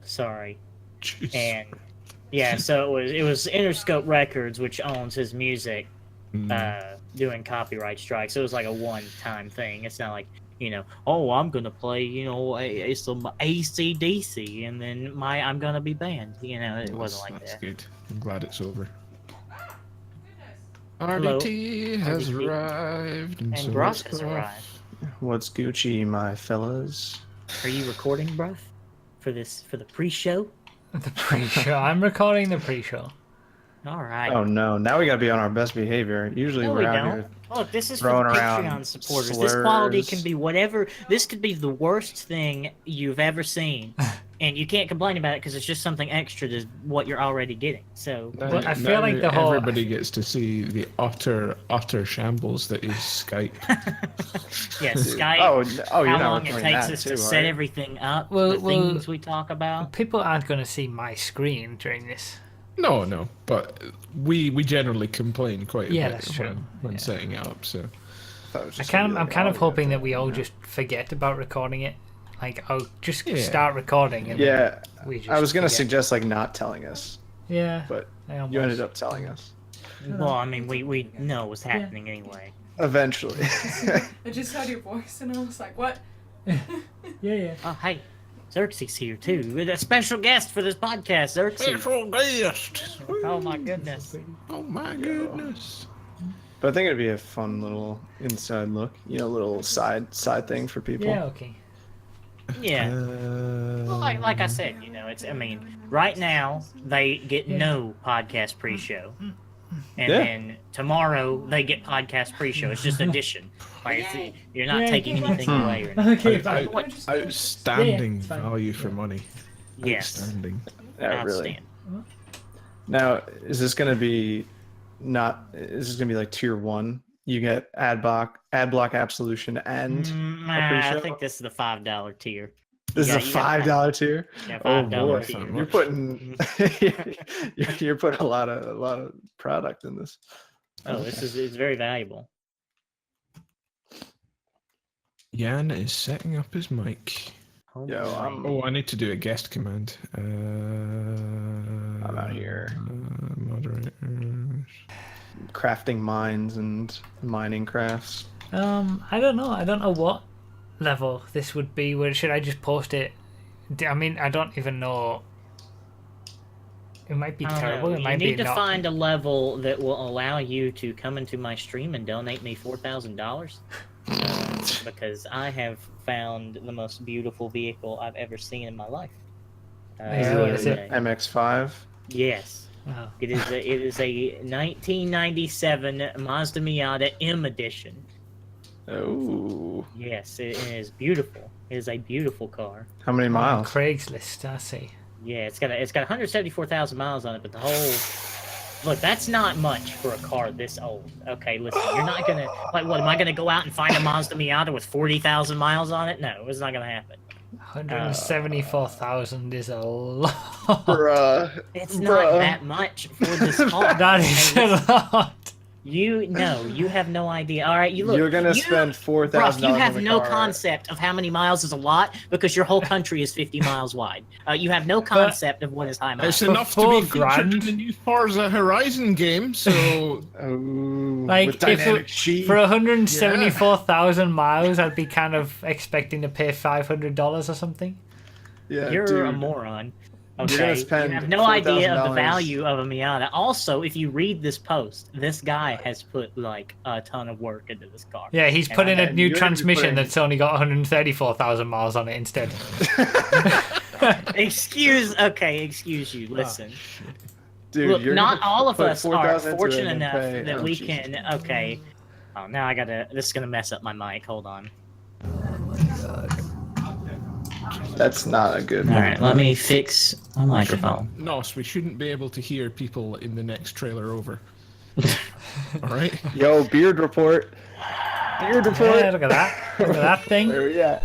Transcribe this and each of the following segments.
Sorry. Jeez. And yeah, so it was Interscope Records, which owns his music, doing copyright strikes. So it was like a one-time thing. It's not like, oh, I'm gonna play, some AC/DC, and then I'm gonna be banned. It wasn't like That's that. good. I'm glad it's over. Hello, RDT has RDT. arrived, and so Brock it's has off. arrived. What's Gucci, my fellas? Are you recording, bruh? For the pre-show? The pre-show. I'm recording the pre-show. All right. Oh no! Now we gotta be on our best behavior. Usually No, we're we out don't. here. Look, this is for the throwing around Patreon supporters. This quality slurs. can be whatever. This could be the worst thing you've ever seen, and you can't complain about it because it's just something extra to what you're already getting. So, But I feel like the whole- everybody gets to see the utter shambles that is Skype. yeah, Skype. Oh, you're how not long it recording takes that us too, to are set you? everything up, Well- the well- things we talk about. People aren't going to see my screen during this. No, but we generally complain quite a Yeah, bit that's true. when Yeah. setting it up. So Thought it was I'm just gonna be like kind of audio hoping that thing, we all yeah. just forget about recording it. Like, I'll just Yeah. start recording. And Yeah, then we just I was gonna forget. suggest like not telling us, Yeah. but I almost- you ended up telling us Well, I mean, we know what's happening anyway. eventually. I just heard your voice and I was like, what? Yeah. Oh, hey, Xerxes here too. With a special guest for this podcast, Xerxes. guest. Oh my goodness. Oh my goodness. But I think it'd be a fun little inside look, little side thing for people. Yeah, okay. Yeah. Well, like I said, it's. I mean, right now they get no podcast pre-show, and Yeah. then tomorrow they get podcast pre-show. It's just addition. Like you're not Yeah. taking anything away or anything. Okay, Out- fine. outstanding it's fine. value for money. Yes. Outstanding. Yeah, really. Outstanding. Now, is this gonna be like tier 1? You get ad block absolution and Nah, I pre-show? think this is the $5 tier. this Yeah, is a you gotta $5 tier. Yeah, Oh $5 boy, tier. you're putting you're putting a lot of product in this. Oh, it's very valuable. Jan is setting up his mic. Oh, Yo, my. I'm- Oh, I need to do a guest command. I'm out here. Moderators. Crafting mines and mining crafts. I don't know. I don't know what level this would be. Where should I just post it? I mean, I don't even know. It might be I don't terrible. know. It You might need be to not. find a level that will allow you to come into my stream and donate me $4,000. Because I have found the most beautiful vehicle I've ever seen in my life. Is the it- other is it- day. MX-5. Yes. Oh. It is a 1997 Mazda Miata M Edition. Oh, Yes, it is beautiful. It is a beautiful car. how many On miles? Craigslist, I see. Yeah, it's got 174,000 miles on it, but the whole look, that's not much for a car this old. Okay, listen, you're not gonna like what? Am I gonna go out and find a Mazda Miata with 40,000 miles on it? No, it's not gonna happen. 174,000 is a lot. Bruh. It's not that much for this car. That is a lot. You have no idea. All right, you look. You're gonna you- spend Bruh, $4,000. you have on the no car. concept of how many miles is a lot because your whole country is 50 miles wide. You have no concept of what is high miles. It's enough to be $4 featured grand. in the new Forza Horizon game, so Oh, Like, with if dynamic it- sheet. For 174,000 miles, I'd be kind of expecting to pay $500 or something. Yeah, You're dude. a moron. You're Okay, gonna spend you have no idea of the $4,000. value of a Miata. Also, if you read this post, this guy has put like a ton of work into this car. Yeah, he's And put in a and new you're gonna be transmission putting- that's only got 134,000 miles on it instead. Excuse you. Listen, Dude, look, you're not gonna all of put us are 4,000 into it fortunate and enough pay- that oh, we Jesus. can. Okay. Oh, now I gotta. This is gonna mess up my mic. Hold on. That's not a good All one. right, let me fix my microphone. Nos, we shouldn't be able to hear people in the next trailer over. All right. Yo, beard report. Beard report. Yeah, look at that. Look at that thing. Where we at?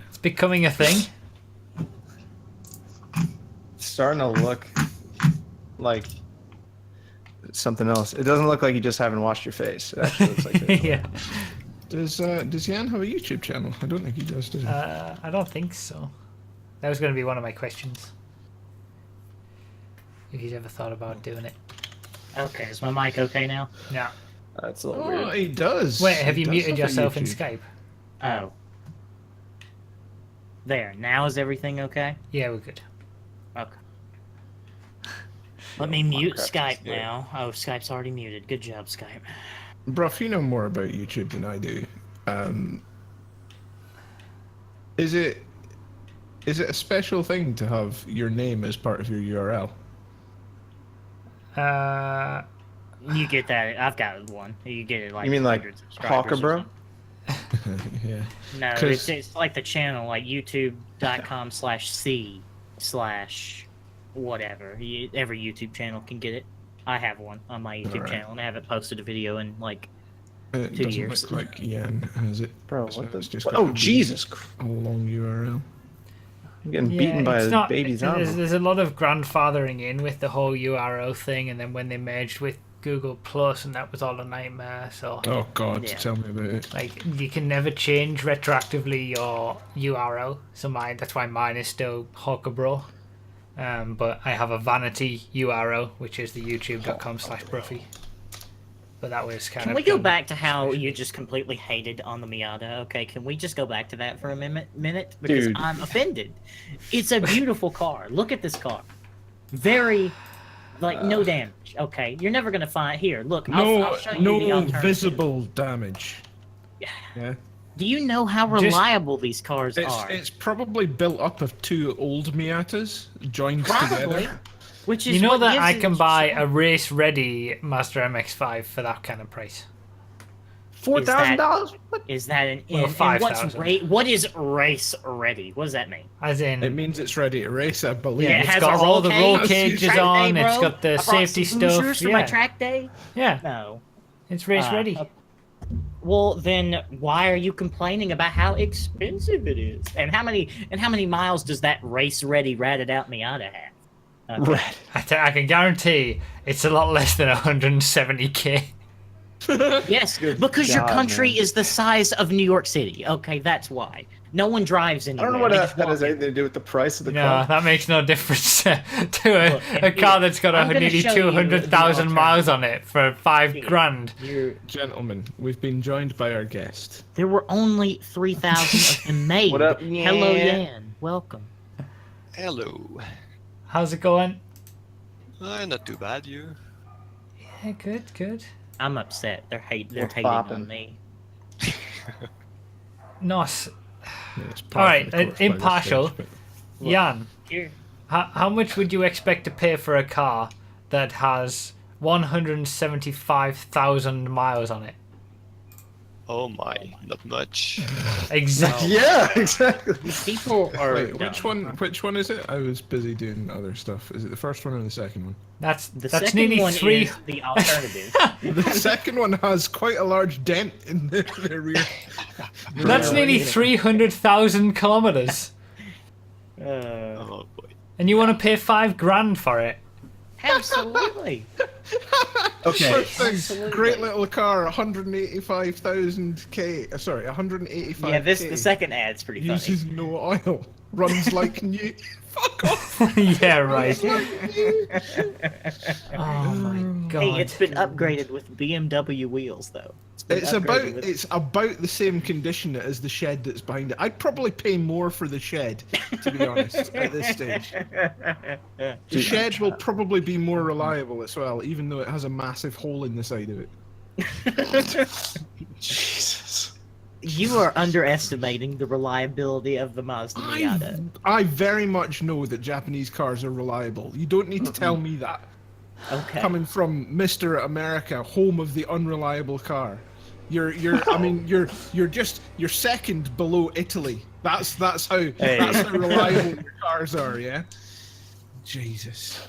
It's becoming a thing. It's starting to look like something else. It doesn't look like you just haven't washed your face. It actually looks like this. Yeah. Does Jan have a YouTube channel? I don't think he does. Does he? I don't think so. That was going to be one of my questions. if he's ever thought about doing it. Okay, is my mic okay now? Yeah. That's a little Oh, weird. he does. Wait, have He you does muted have a yourself in YouTube. Skype? Oh. There. Now is everything okay? Yeah, we're good. Okay. Let me mute Minecraft is Skype good. now. Oh, Skype's already muted. Good job, Skype. Bruff, you know more about YouTube than I do. Is it a special thing to have your name as part of your URL? You get that? I've got one. You get it like. You mean like 100 subscribers or Hawker Bro? something. Yeah. No, 'Cause- it's like the channel, like youtube.com/c/whatever. Every YouTube channel can get it. I have one on my YouTube Alright. channel, and I haven't posted a video in like. It 2 doesn't years. look like Yan has it. Bro, So what the? it's just What? got Oh, to be Jesus. A long URL. I'm getting beaten by it's a not, baby zombie. there's a lot of grandfathering in with the whole URL thing, and then when they merged with Google Plus, and that was all a nightmare. So Oh God, Yeah. tell me about it. like you can never change retroactively your URL. So that's why mine is still Hawkerbro. But I have a vanity URL, which is the youtube.com/Bruffy. But that was kind Can of. we go back to how you just completely hated on the Miata? Okay, can we just go back to that for a minute? Because Dude. I'm offended. It's a beautiful car. Look at this car. Very, like, no damage. Okay, you're never gonna find here. Look, I'll show you the no alternative. visible damage. Yeah. Yeah. Do you know how Just- reliable these cars are? It's probably built up of two old Miatas joined Probably. together. Which is You know what that gives I it can its buy charm. a race-ready Mazda MX-5 for that kind of price. $4,000? What? Is that an Well, and what's 5,000. what is race ready? What does that mean? As in, It means it's ready to race, I believe. Yeah, it it's has got a all roll the cage, roll Track cages Track day, on. It's bro. got the I brought safety some stuff. Hoosiers for my Yeah, track day. yeah, No. it's race Ah, ready. Well, then why are you complaining about how expensive it is? And how many miles does that race ready ratted out Miata have? Okay. Red. I can guarantee it's a lot less than 170k. Yes, Good because your God, country man. is the size of New York City. Okay, that's why. No one drives I anywhere. don't know what They that just has walk in. anything to do with the price of the No, car. that makes no difference to Look, a car that's got I'm gonna nearly show you the 200,000 miles on it for $5,000. Gentlemen, we've been joined by our guest. There were only 3,000 of them made. What up, Hello, Yan? Yan. Welcome. Hello. How's it going? Not too bad, you. Yeah, good, good. I'm upset. They're What's hating poppin'? on me. Nice. Yeah, it's All right, part of the course by this impartial. stage, Jan, Here. how much would you expect to pay for a car that has 175,000 miles on it? Oh my, not much. Exactly. Yeah, exactly. These people are. Wait, dumb. which one is it? I was busy doing other stuff. Is it the first one or the second one? That's The that's second nearly one three. is the alternative. The second one has quite a large dent in the rear. That's nearly 300,000 kilometers, Oh boy. and you want to pay $5,000 for it? Absolutely. Okay. First thing, great little car, 185,000 Sorry, 185. Yeah, the second ad's pretty funny. uses no oil, runs like new. Fuck off. Yeah, right. Oh my god. Hey, it's been upgraded with BMW wheels, though. Been It's upgraded with- it's about the same condition as the shed that's behind it. I'd probably pay more for the shed, to be honest, at this stage. The Dude, shed will probably be more reliable as well, even though it has a massive hole in the side of it. Jesus. You are underestimating the reliability of the Mazda Miata. I very much know that Japanese cars are reliable. You don't need to tell me that. Okay. Coming from Mr. America, home of the unreliable car. You're second below Italy. That's how reliable your cars are, yeah? Jesus.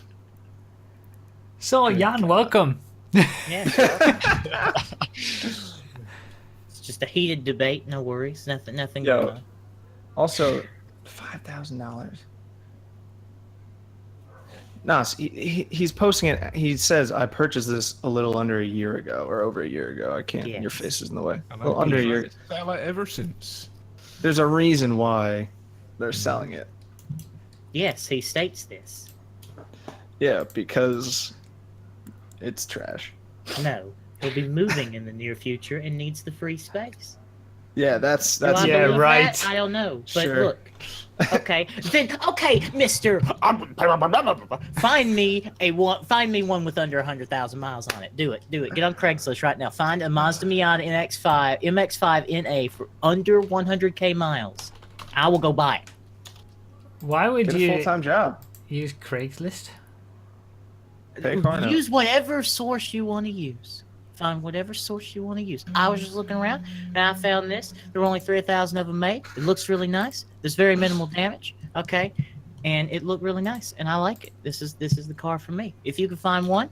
So, Jan, welcome. Yeah, sure. It's just a heated debate. No worries. Nothing Yo. going on. Also, $5,000. Nas, he's posting it. He says, "I purchased this a little under a year ago, or over a year ago. I can't. Yes. Your face is in the way. And Well, I've under a been year. trying to sell it ever since. There's a reason why they're selling it. Yes, he states this. Yeah, because it's trash. No, he'll be moving in the near future and needs the free space. Yeah, that's Do I Yeah, believe right. that? I don't know, but Sure. look. Okay, Mister. Find me one with under 100,000 miles on it. Do it. Get on Craigslist right now. Find a Mazda Miata MX-5 NA for under 100k miles. I will go buy it. Why would Get a you full-time job. use Craigslist? Pay a car note. Use whatever source you want to use. Find whatever source you want to use. I was just looking around and I found this. There were only 3,000 of them made. It looks really nice. There's very minimal damage. Okay, and it looked really nice, and I like it. This is the car for me. If you can find one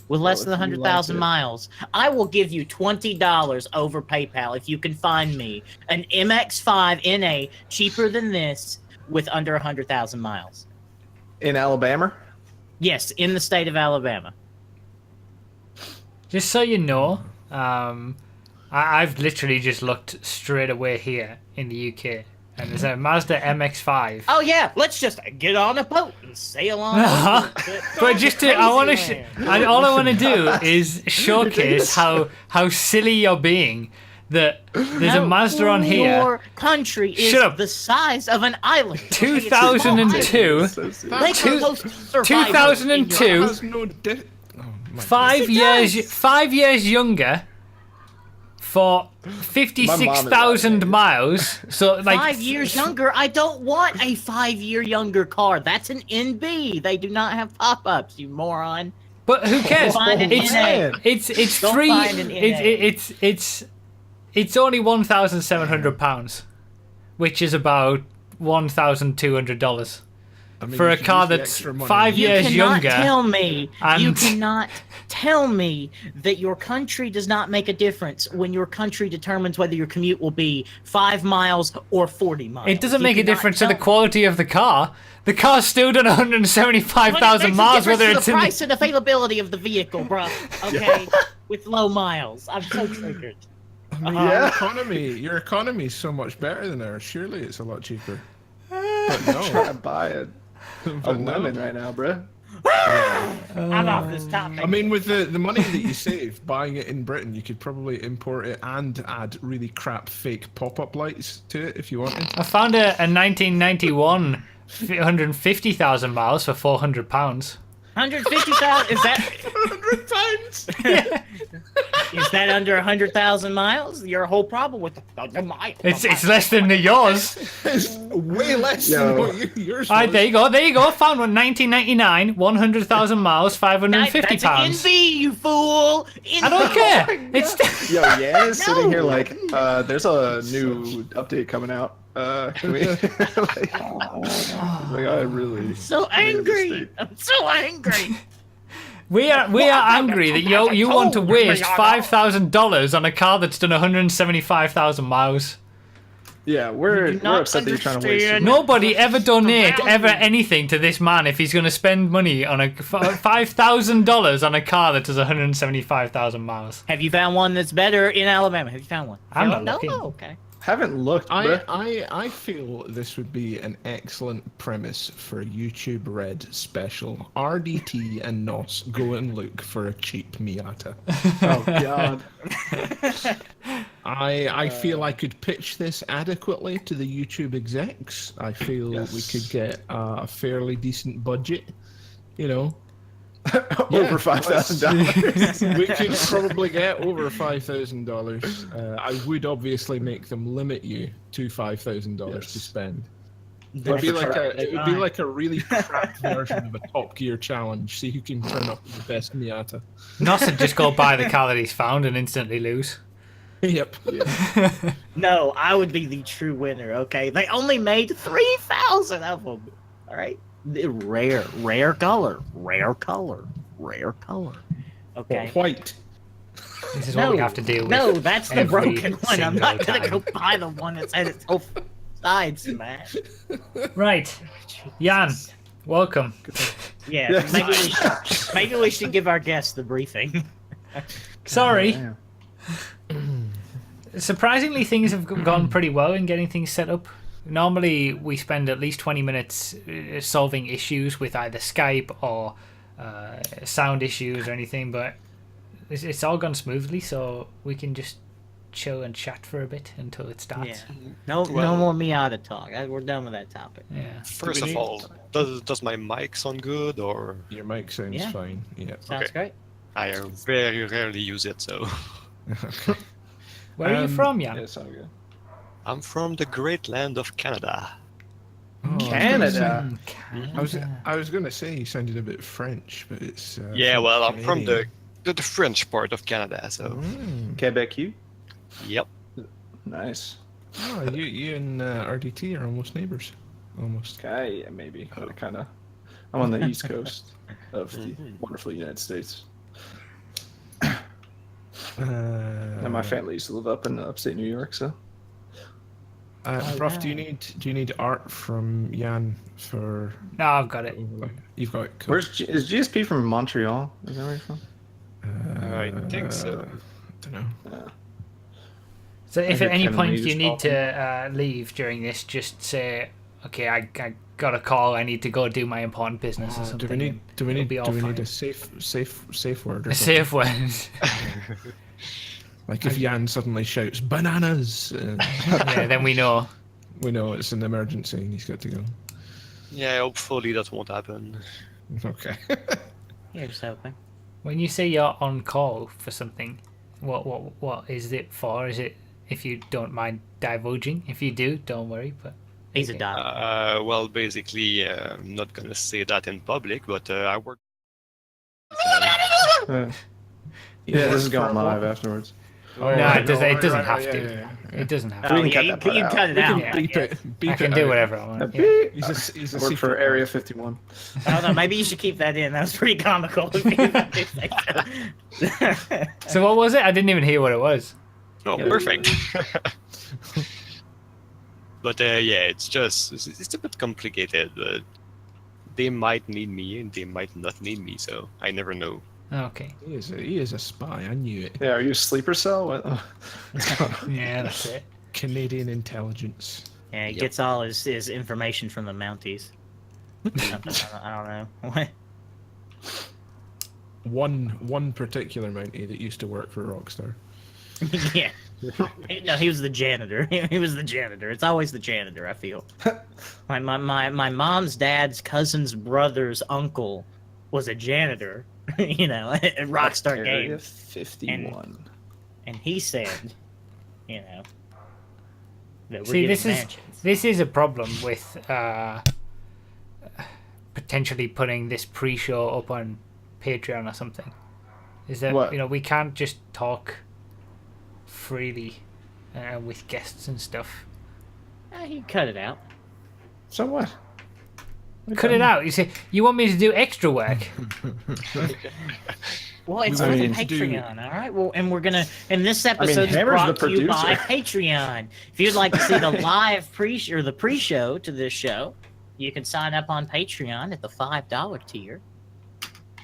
with less Well, than if you 100,000 liked it. miles, I will give you $20 over PayPal if you can find me an MX-5 NA cheaper than this with under 100,000 miles. In Alabama? Yes, in the state of Alabama. Just so you know, I've literally just looked straight away here in the UK, and there's a Mazda MX-5. Oh yeah, let's just get on a boat and sail on. Uh-huh. over. But just to, I want Crazy to, land. all I want to do is showcase how silly you're being. That there's a No, Mazda on here. Your country is Shut up. the size of an island. Okay, it's a small 2002. island. They Two- could host survivors 2002. in your- Has no oh, my 5 Yes, it years, does. 5 years younger, for My mom is 56,000 right. miles. So like 5 years younger. I don't want a 5-year younger car. That's an NB. They do not have pop-ups. You moron. But who cares? Find an It's NA. it's Don't three. find an It's only £1,700, which is about $1,200 I mean, for you a could car use the that's extra money. 5 You years cannot younger. tell me. You and- cannot tell me that your country does not make a difference when your country determines whether your commute will be 5 miles or 40 miles. It doesn't You make a cannot difference to the tell me. quality of the car. The car's still done But it 175,000 makes a miles, difference whether to it's the in price and availability of the vehicle, bro. Okay, with low miles. I'm so triggered. I mean, your economy is so much better than ours. Surely it's a lot cheaper. But Trying no. to buy a But no. lemon right now, bruh. I'm off this topic. I mean, with the money that you save buying it in Britain, you could probably import it and add really crap fake pop-up lights to it if you wanted. I found a 1991 150,000 miles for £400. 150,000. Is that 100 pounds. is that under 100,000 miles? Your whole problem with the mile. It's less than yours. It's way less Yo. than what yours All right, was. there you go. There you go. Found one. 1999, 100,000 miles, £550. That's an NB, you fool. I don't care. It's Yo, Yan is sitting here No. like, there's a new update coming out. Can we? like, I really. so angry. I'm so angry. we are angry that you want to waste $5,000 on a car that's done 175,000 miles. Yeah, You we're do not upset that you're trying to waste. understand. Your Nobody ever donate value. ever anything to this man if he's going to spend money on $5,000 on a car that does 175,000 miles. Have you found one that's better in Alabama? Have you found one? I'm No? not No? looking. Oh, okay. Haven't looked, bruh. I feel this would be an excellent premise for a YouTube Red special. RDT and NOS go and look for a cheap Miata. Oh God. I feel I could pitch this adequately to the YouTube execs. I feel we could get a fairly decent budget. You know, Over $5,000. we could probably get over $5,000. I would obviously make them limit you to $5,000 Yes. to spend. It'd That's be like right. it would be like a really crap version of a Top Gear challenge. See who can turn up the best Miata. Nos would just go buy the car that he's found and instantly lose. Yep. No, I would be the true winner. Okay, they only made 3,000 of them. All right, rare color. Okay. White. This is what we have to deal with. No, that's the every broken one. I'm single not gonna time. go buy the one that's had its whole sides smashed. Right. Jan, welcome. Yeah, Yes. maybe we should give our guests the briefing. Sorry. Damn. Surprisingly, things have gone pretty well in getting things set up. Normally, we spend at least 20 minutes solving issues with either Skype or sound issues or anything, but it's all gone smoothly, so we can just chill and chat for a bit until it starts. Yeah. No Well- more Miata talk. We're done with that topic. Yeah. First we of need- all, does my mic sound good, or Your mic sounds Yeah. fine. Yeah. Sounds Okay. great. I very rarely use it, so Where are you from, Jan? Yeah, sound good. I'm from the great land of Canada. Oh, Canada. I was gonna say you sounded a bit French, but it's Yeah, well, I'm from Canadian. the French part of Canada, so Mm. Quebec, you? yep. Nice. Oh, you and RDT are almost neighbors. Almost. Okay, yeah, maybe. Kind of. I'm on the east coast of the wonderful United States. And my family used to live up in upstate New York, so. Ruff, do you need art from Jan for? No, I've got it. You've got it. Cool. Is GSP from Montreal? Is that where you're from? I think so. Don't know. So if I at any heard point Kevin you Lee need was to leave during this, just say, okay, I got a call. I need to go do my important business or Do something. we need? Do we It'll need? be Do all we need fine. a safe word? Or a something? safe word? Like if Jan suddenly shouts bananas, Yeah, then we know. we know it's an emergency and he's got to go. Yeah, hopefully that won't happen. Okay. Yeah, just hoping. When you say you're on call for something, what is it for? Is it, if you don't mind divulging? If you do, don't worry. But He's a Okay. dog. Well, basically, I'm not gonna say that in public, but I work. Yeah, this is going live afterwards. no, it doesn't. It doesn't right, have yeah, to. yeah, yeah. It doesn't have We to. Oh, can yeah, cut you, that part you out. cut it We out. can Yeah, beep yeah. it. Beep I can it do out. whatever I want. Yeah. He's a I work for secret Area lab. 51. I don't know. Maybe you should keep that in. That was pretty comical. So what was it? I didn't even hear what it was. Oh, perfect. But yeah, it's a bit complicated. But they might need me and they might not need me, so I never know. Okay. He is a spy. I knew it. Yeah, are you a sleeper cell? What's going on? Yeah, that's it. Canadian intelligence. Yeah, he Yep. gets all his information from the Mounties. I don't know. One particular Mountie that used to work for Rockstar. Yeah. No, he was the janitor. He was the janitor. It's always the janitor, I feel. My mom's dad's cousin's brother's uncle was a janitor, you know, at Rockstar Area Games. 51. And he said, you know, that we're See, getting this is mansions. this is a problem with potentially putting this pre-show up on Patreon or something. Is that What? you know we can't just talk freely with guests and stuff. You cut it out. So what? Cut it out. You say you want me to do extra work. Well, it's I for the mean, Patreon, all right? Well, and we're gonna, and this episode is Hammer's brought the to you by producer. Patreon. If you'd like to see the live or the pre-show to this show, you can sign up on Patreon at the $5 tier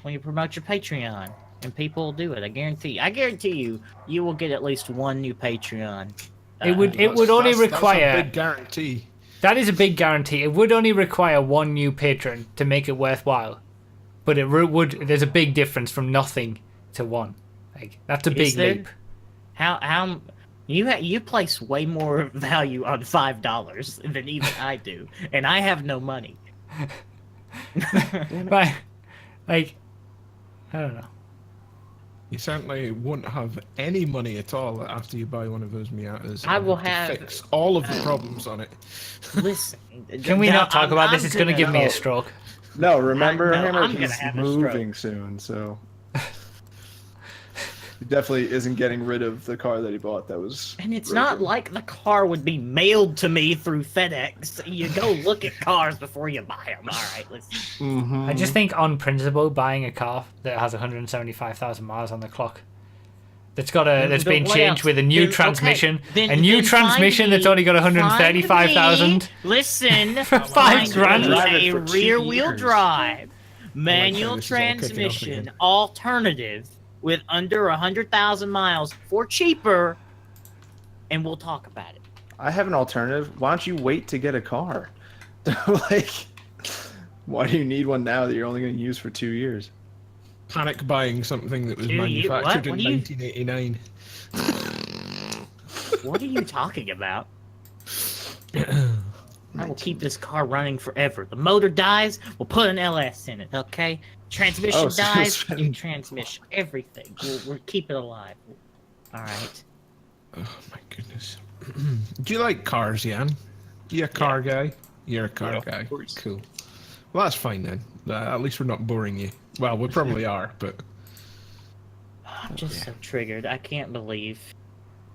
when you promote your Patreon, and people will do it. I guarantee you, you will get at least one new Patreon. It would only That's a require big guarantee. that is a big guarantee. It would only require one new patron to make it worthwhile, but it would. There's a big difference from nothing to one. Like that's a Is big there? leap. How you place way more value on $5 than even I do, and I have no money. Right? Like I don't know. You certainly won't have any money at all after you buy one of those Miatas. I and will to have, fix all of the problems on it. Listen, Can we not talk about this? I'm It's going to give me Oh. a stroke. No, remember, I know, Hammer, I'm gonna he's have a stroke. moving soon, so. He definitely isn't getting rid of the car that he bought that was. And it's broken. not like the car would be mailed to me through FedEx. You go look at cars before you buy them. All right, let's. Mhm. I just think on principle, buying a car that has 175,000 miles on the clock, that's Then been what changed else? with a new Then- transmission, okay, a new then transmission find that's me- only got 135,000. find me- Listen, For find $5,000. me Drive it a for 2 rear-wheel years. drive, manual this is all kicking off transmission, again. alternative with under 100,000 miles for cheaper, and we'll talk about it. I have an alternative. Why don't you wait to get a car? Like, why do you need one now that you're only going to use for 2 years? panic buying something that was Do you- what? manufactured What in do you- 1989. What are you talking about? I will keep this car running forever. The motor dies, we'll put an LS in it, okay? Transmission Oh, so dies, it's been- new transmission. Everything. We'll keep it alive. Alright. Oh my goodness. Do you like cars, Jan? You a car guy? You're a car Yeah, guy. of course. Cool. Well, that's fine then. At least we're not boring you. Well, we probably are, but I'm just so triggered. I can't believe.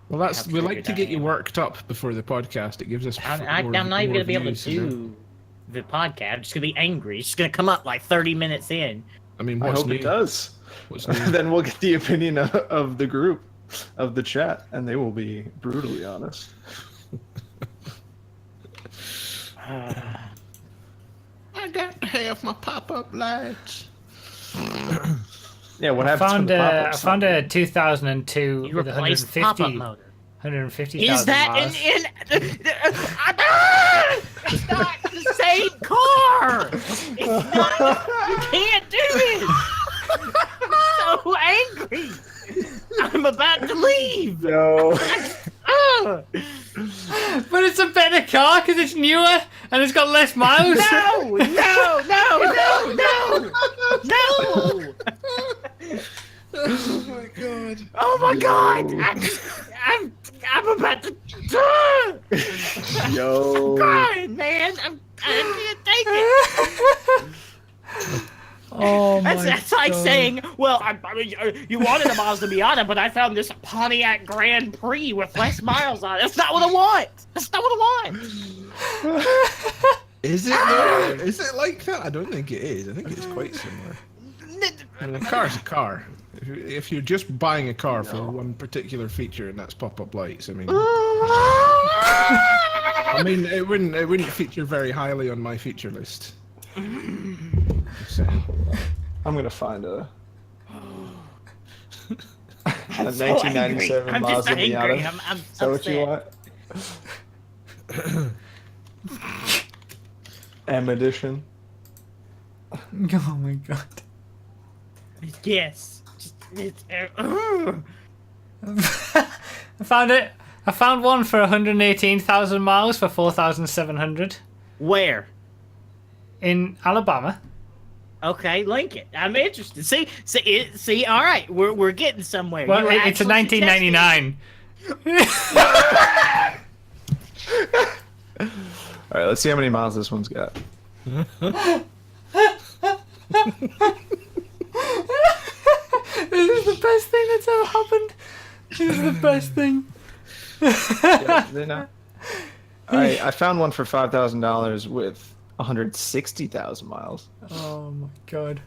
well, that's How we like triggered to I get you am. worked up before the podcast. It gives us. I'm more, not even more going to be able to views, you know? do the podcast. I'm just going to be angry. It's just going to come up like 30 minutes in. I mean, I what's hope new? it does. What's new? Then we'll get the opinion of the group, of the chat, and they will be brutally honest. I got to have my pop-up lights. Yeah, what I happens found when the I pop-ups found not- a 2002 You with replaced the pop-up 150,000 motor. Is that miles. It's not the same car! It's not, you can't do this! I'm so angry! I'm about to leave! No. Ugh. But it's a better car because it's newer and it's got less miles. No! No! No! No! No! Oh my god. Oh my god! I'm about to Yo. crying, man! I can't take it! Oh my That's like God. saying, well, I mean, you wanted a Mazda Miata, but I found this Pontiac Grand Prix with less miles on it. That's not what I want. That's not what I want. Is it though? Is it like that? I don't think it is. I think it's quite similar. I mean, a car's a car. If you're just buying a car for one particular feature and that's pop-up lights, I mean, it wouldn't feature very highly on my feature list. Just saying. I'm gonna find a I'm so 1997 angry. I'm just Mazda angry. Miata. I'm Is that what you upset. want? M edition. Oh my god. Yes. It's, I found it. I found one for 118,000 miles for 4,700 where? in Alabama. Okay, link it. I'm interested. See. All right, we're getting somewhere. Well, You it's a actually suggested- 1999. All right, let's see how many miles this one's got. This is the best thing that's ever happened. This is the best thing. Yeah, they're not- I found one for $5,000 with 160,000 miles. Oh my god.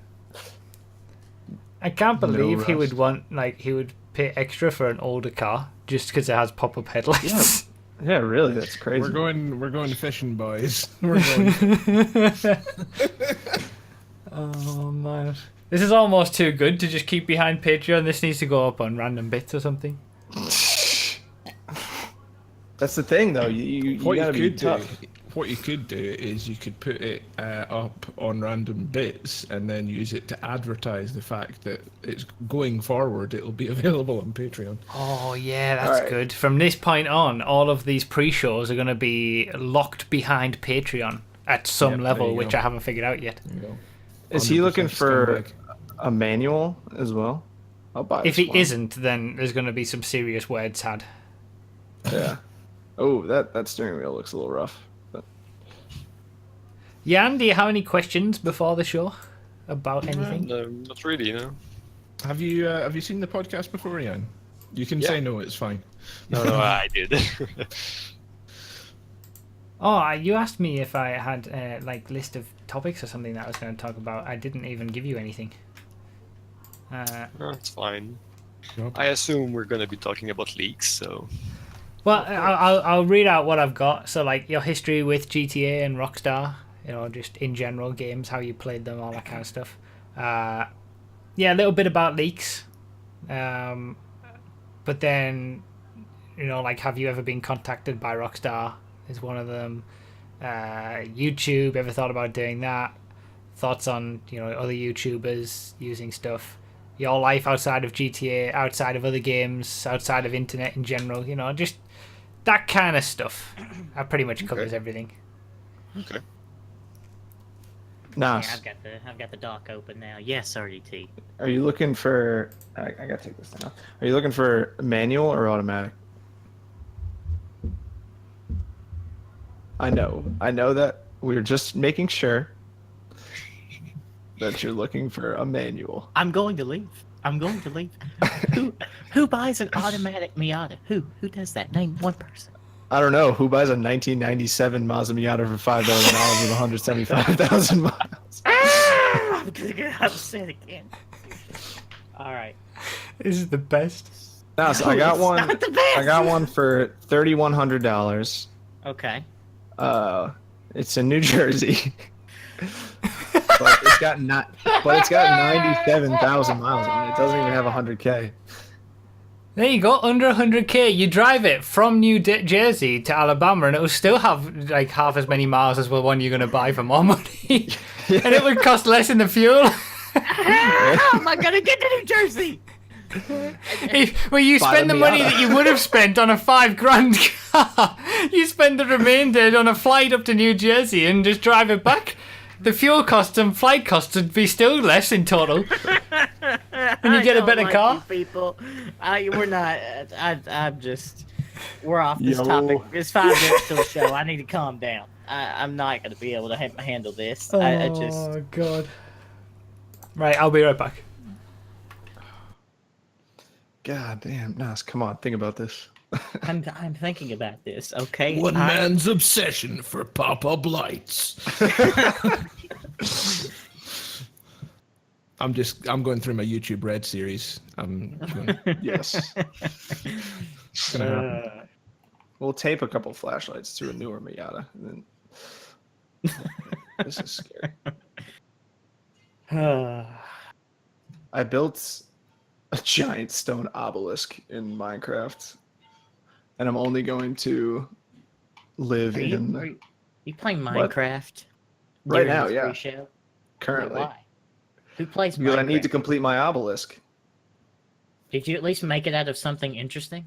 I can't believe he would rust. want, like, he would pay extra for an older car just because it has pop-up headlights. Yeah, really, that's crazy. We're going fishing, boys. We're going. Oh man. This is almost too good to just keep behind Patreon. This needs to go up on random bits or something. That's the thing, though. You What gotta you be could tough. do, what you could do is you could put it up on random bits and then use it to advertise the fact that it's going forward. It'll be available on Patreon. Oh yeah, that's Alright. good. From this point on, all of these pre-shows are going to be locked behind Patreon at some Yep, there level, you which go. I haven't figured out yet. There you go. Is he 100% looking for scumbag. a manual as well? I'll buy If this he one. isn't, then there's going to be some serious words had. Yeah. Oh, that steering wheel looks a little rough. But Jan, do you have any questions before the show about anything? No, not really, no. Have you seen the podcast before, Ian? You can Yeah. say no. It's fine. No, I did. Oh, you asked me if I had like list of topics or something that I was going to talk about. I didn't even give you anything. No, it's fine. Yep. I assume we're gonna be talking about leaks, so Well, I'll read out what I've got. So, like, your history with GTA and Rockstar, you know, just in general games, how you played them, all that kind of stuff. Yeah, a little bit about leaks. But then, you know, like, have you ever been contacted by Rockstar? Is one of them. YouTube, ever thought about doing that? thoughts on other YouTubers using stuff, your life outside of GTA, outside of other games, outside of internet in general. Just that kind of stuff. That pretty much covers everything. Okay. Nice. Yeah, I've got the dock open now. Yes, RDT. Are you looking for? I gotta take this thing off. Are you looking for manual or automatic? I know that we're just making sure that you're looking for a manual. I'm going to leave. Who buys an automatic Miata? Who does that? Name one person. I don't know who buys a 1997 Mazda Miata for $5,000 with 175,000 miles. I'm gonna get upset again. All right. This is the best. No, so I got it's one. not the best. I got one for $3,100. Okay. It's in New Jersey, but it's got 97,000 miles on it. It doesn't even have 100K. There you go, under 100k. You drive it from New Jersey to Alabama, and it will still have like half as many miles as the one you're going to buy for more money, and it would cost less in the fuel. How am I gonna get to New Jersey? You spend the money that you would have spent on a $5,000 car. You spend the remainder on a flight up to New Jersey and just drive it back. The fuel costs and flight costs would be still less in total. And you get a better car. You people, we're not. I'm just. We're off this topic. It's 5 minutes to the show. I need to calm down. I'm not going to be able to handle this. I just. Oh God. Right, I'll be right back. God damn, Nas, come on, think about this. I'm thinking about this. Okay. One man's obsession for pop-up lights. I'm going through my YouTube Red series. Yes. It's gonna happen. We'll tape a couple flashlights to a newer Miata. And then... This is scary. I built a giant stone obelisk in Minecraft, and I'm only going to live Are in you playing Minecraft? right during now. this Yeah, pre-show? currently. Why? Who plays Because Minecraft? I need to complete my obelisk. Did you at least make it out of something interesting?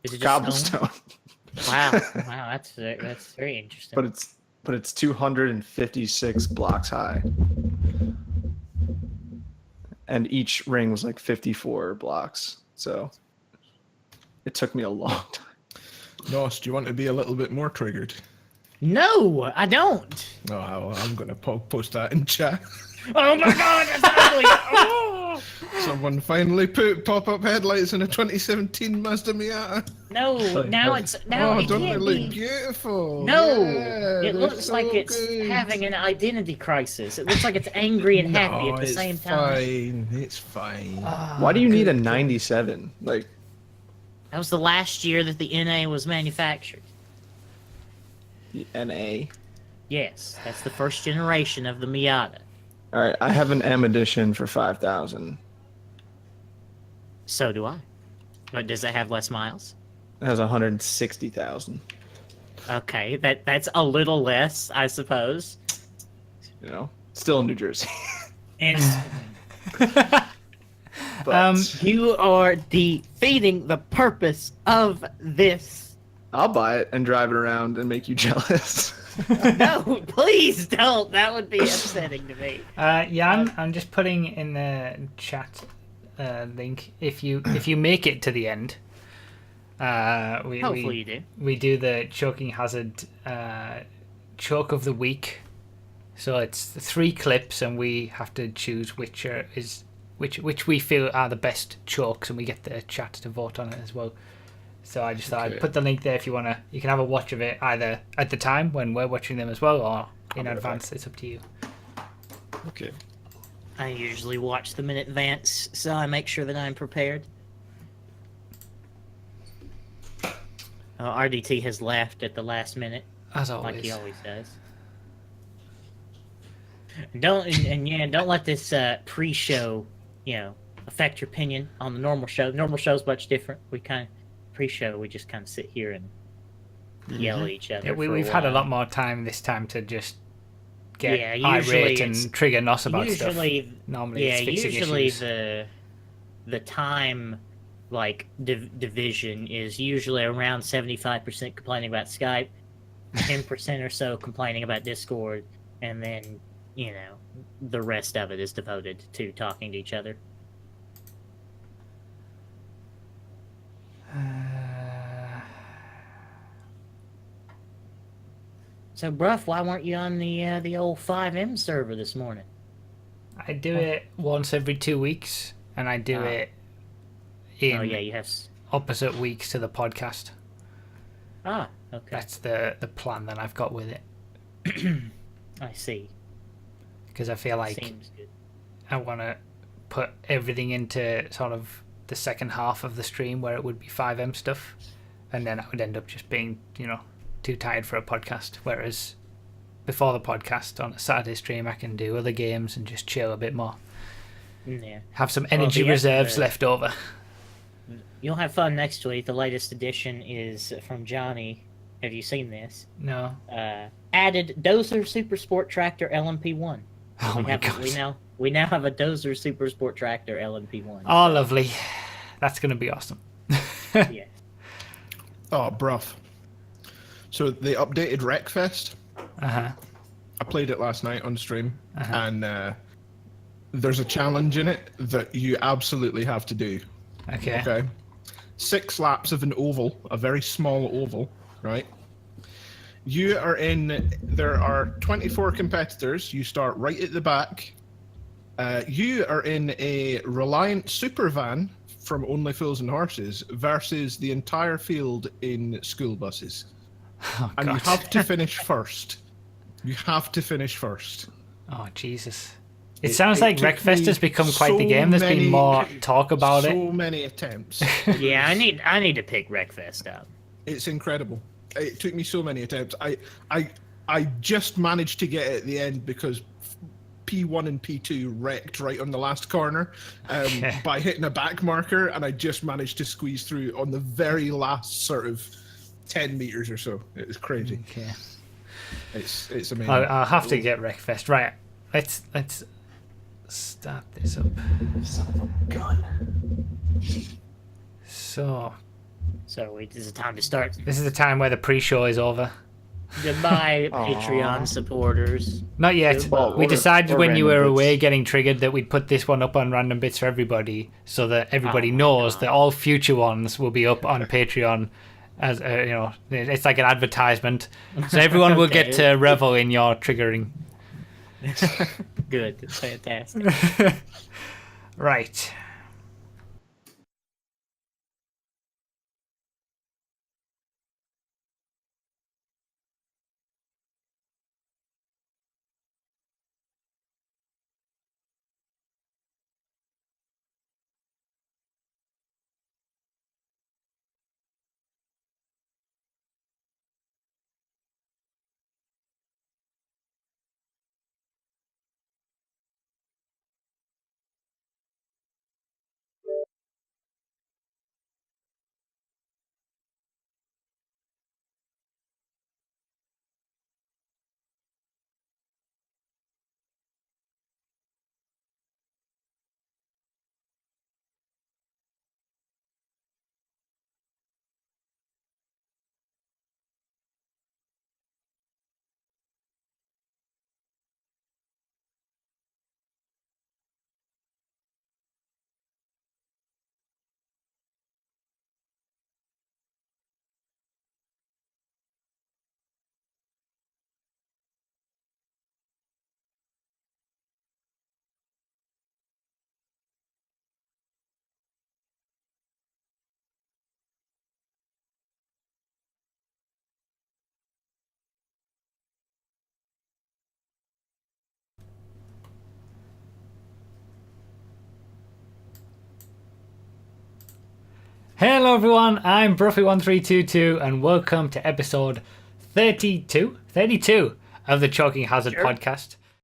Is it just stone? Cobblestone, Wow, that's very interesting. but it's 256 blocks high, and each ring was like 54 blocks. So it took me a long time. Nos, do you want to be a little bit more triggered? No, I don't. Oh, well, I'm going to post that in chat. Oh my God, that's ugly. Oh. Someone finally put pop-up headlights in a 2017 Mazda Miata. No, now it Don't they can't look be. beautiful? No, Yeah, it they're looks so like it's good. having an identity crisis. It looks like it's angry and happy No, at the it's same time. fine. It's fine. Why do you need a 97? Like, That was the last year that the NA was manufactured. NA. Yes, that's the first generation of the Miata. All right, I have an M edition for 5,000. So do I. But does it have less miles? It has 160,000. Okay, that's a little less, I suppose. You know, still in New Jersey. And But you are defeating the purpose of this. I'll buy it and drive it around and make you jealous. No, please don't. That would be upsetting to me. Jan, I'm just putting in the chat link. If you make it to the end, Hopefully you do. we do the choking hazard choke of the week. So it's 3 clips, and we have to choose which we feel are the best chokes, and we get the chat to vote on it as well. So I just thought I'd put the link there if you wanna. You can have a watch of it either at the time when we're watching them as well, or in advance. It's up to you. Okay. I usually watch them in advance, so I make sure that I'm prepared. RDT has left at the last minute, As always. like he always does. Don't let this pre-show, affect your opinion on the normal show. The normal show's much different. We pre-show, we just kind of sit here and yell at each other. Yeah, we've had a lot more time this time to just get Yeah, usually irate it's- and trigger Nos about usually, stuff. Normally, yeah, it's fixing usually issues. the time like division is usually around 75% complaining about Skype, 10% or so complaining about Discord, and then the rest of it is devoted to talking to each other. So, Bruff, why weren't you on the old 5M server this morning? I do it once every 2 weeks, and I do it in Oh yeah, you have. opposite weeks to the podcast. Ah, okay. That's the plan that I've got with it, I see. because I feel like Seems good. I want to put everything into sort of the second half of the stream where it would be 5M stuff, and then I would end up just being, too tired for a podcast. Whereas before the podcast on a Saturday stream, I can do other games and just chill a bit more. Yeah. Have some energy the- reserves left over. You'll have fun next week. The latest edition is from Johnny. Have you seen this? No. Added Dozer Super Sport Tractor LMP1. Oh my god. We now have a Dozer Super Sport Tractor LMP1. Oh, lovely. That's going to be awesome. Yeah. Oh, bruv. So they updated Wreckfest. Uh-huh. I played it last night on stream, and there's a challenge in it that you absolutely have to do. Okay. Okay. 6 laps of an oval, a very small oval, right? There are 24 competitors. You start right at the back. You are in a Reliant super van from Only Fools and Horses versus the entire field in school buses. Oh, And God. you have to finish first. You have to finish first. Oh, Jesus. It sounds it like took Wreckfest me has become quite the so game. There's many- been more talk about it. So many attempts. Yeah, I need to pick Wreckfest up. It's incredible. It took me so many attempts. I just managed to get it at the end because P1 and P2 wrecked right on the last corner by hitting a back marker, and I just managed to squeeze through on the very last sort of 10 meters or so. It was crazy. Okay. It's amazing. I'll have to get Wreckfest. Right. Let's start this up. So, This is time to start. this is the time where the pre-show is over. Goodbye, Patreon supporters. Not yet. Well, We or- decided or when you were random bits. away getting triggered that we'd put this one up on Random Bits for everybody, so that everybody Oh my knows God. that all future ones will be up on Patreon. As it's like an advertisement, so everyone will get Okay. to revel in your triggering. Good. It's fantastic. Right. Hello everyone, I'm Bruffy1322 and welcome to episode 32 of the Choking Hazard podcast.